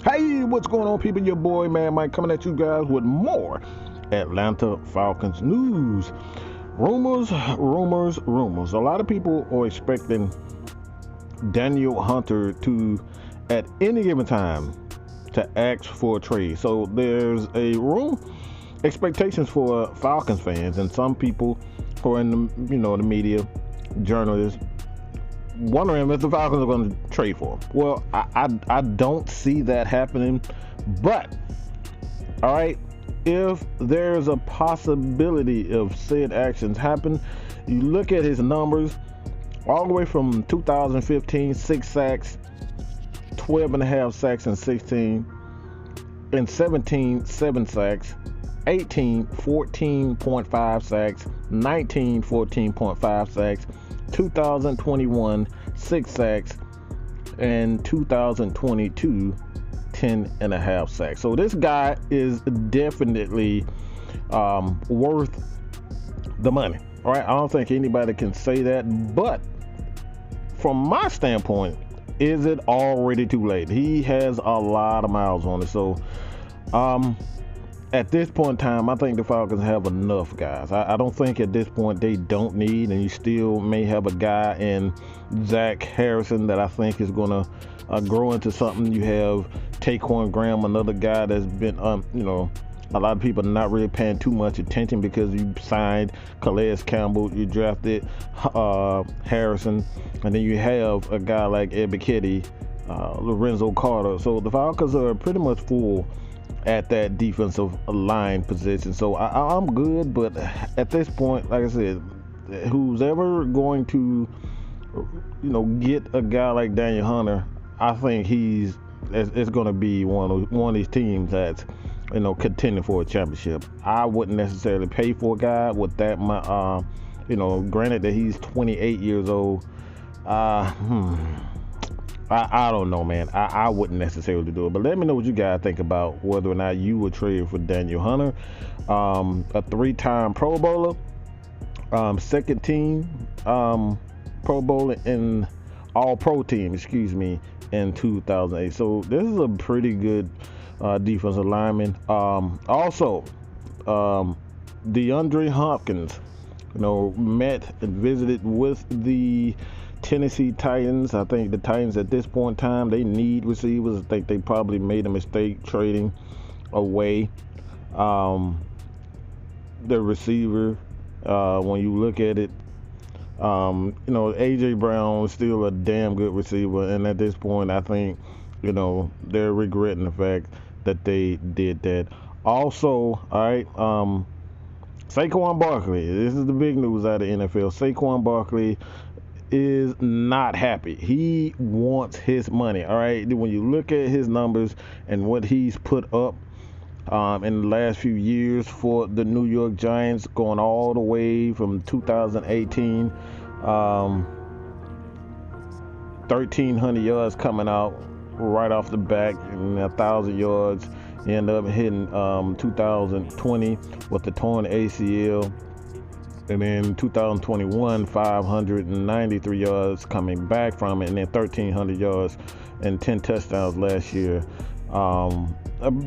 Hey, what's going on, people? Your boy, man, Mike, coming at you guys with more Atlanta Falcons news. Rumors. A lot of people are expecting Danielle Hunter to, at any given time, to ask for a trade. So there's a expectations for Falcons fans and some people who are in the media, journalists, wondering if the Falcons are going to trade for him. Well, I don't see that happening, but all right, if there's a possibility of said actions happen, you look at his numbers all the way from 2015, 6 sacks, 12 and a half sacks in 16, in 17, 7 sacks, 18, 14.5 sacks, 19, 14.5 sacks, 2021, 6 sacks, and 2022, 10 and a half sacks. So this guy is definitely worth the money. All right, I don't think anybody can say that, but from my standpoint, is it already too late? He has a lot of miles on it. So at this point in time, I think the Falcons have enough guys. I don't think at this point they don't need, and you still may have a guy in Zach Harrison that I think is going to grow into something. You have Taquan Graham, another guy that's been, a lot of people not really paying too much attention because you signed Calais Campbell, you drafted Harrison, and then you have a guy like Ed Bicchetti, Lorenzo Carter. So the Falcons are pretty much full at that defensive line position. So I'm good, but at this point, like I said, who's ever going to, get a guy like Danielle Hunter, I think it's going to be one of these teams that's, contending for a championship. I wouldn't necessarily pay for a guy with that, granted that he's 28 years old. I don't know, man. I wouldn't necessarily do it. But let me know what you guys think about whether or not you would trade for Danielle Hunter, a 3-time Pro Bowler, second team Pro Bowler, and All-Pro team, in 2008. So this is a pretty good defensive lineman. Also, DeAndre Hopkins, met and visited with the Tennessee Titans. I think the Titans at this point in time, they need receivers. I think they probably made a mistake trading away the receiver. When you look at it, AJ Brown is still a damn good receiver, and at this point, I think, they're regretting the fact that they did that. Also, all right, Saquon Barkley. This is the big news out of the NFL. Saquon Barkley is not happy. He wants his money. All right. When you look at his numbers and what he's put up in the last few years for the New York Giants, going all the way from 2018, 1,300 yards coming out right off the back, and 1,000 yards. He ended up hitting 2020 with the torn ACL. And then 2021, 593 yards coming back from it, and then 1,300 yards and 10 touchdowns last year. A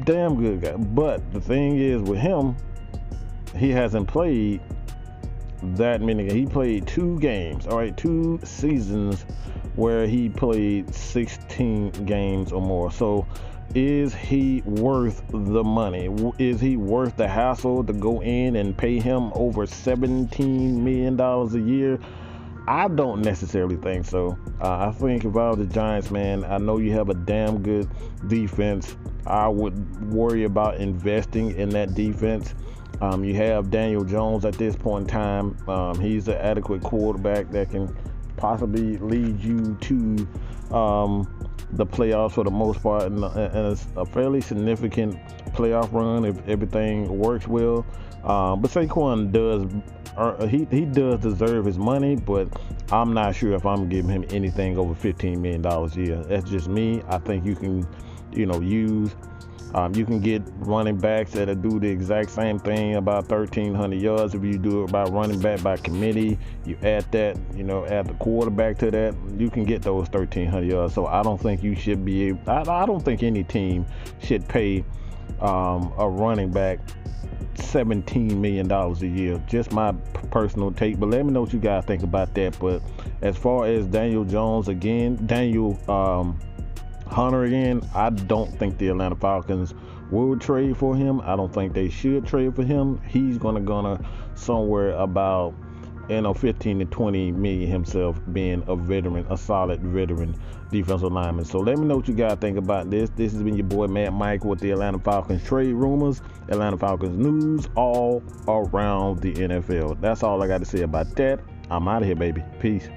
damn good guy. But the thing is with him, he hasn't played that many. He played 2 games, all right, 2 seasons where he played 16 games or more. So is he worth the money? Is he worth the hassle to go in and pay him over $17 million a year? I don't necessarily think so. I think if I was the Giants, man, I know you have a damn good defense. I would worry about investing in that defense. You have Daniel Jones at this point in time. He's an adequate quarterback that can possibly lead you to the playoffs for the most part, and it's a fairly significant playoff run if everything works well. But Saquon does, he does deserve his money, but I'm not sure if I'm giving him anything over $15 million a year. That's just me. I think you can use. You can get running backs that'll do the exact same thing, about 1,300 yards. If you do it by running back by committee, you add that, add the quarterback to that, you can get those 1,300 yards. So I don't think you should be able, I don't think any team should pay a running back $17 million a year. Just my personal take, but let me know what you guys think about that. But as far as Daniel Hunter again, I don't think the Atlanta Falcons will trade for him. I don't think they should trade for him. He's gonna somewhere about 15 to 20 million himself, being a solid veteran defensive lineman. So let me know what you guys think about this. This has been your boy Matt Mike with the Atlanta Falcons trade rumors, Atlanta Falcons news all around the NFL. That's all I got to say about that. I'm out of here, baby. Peace.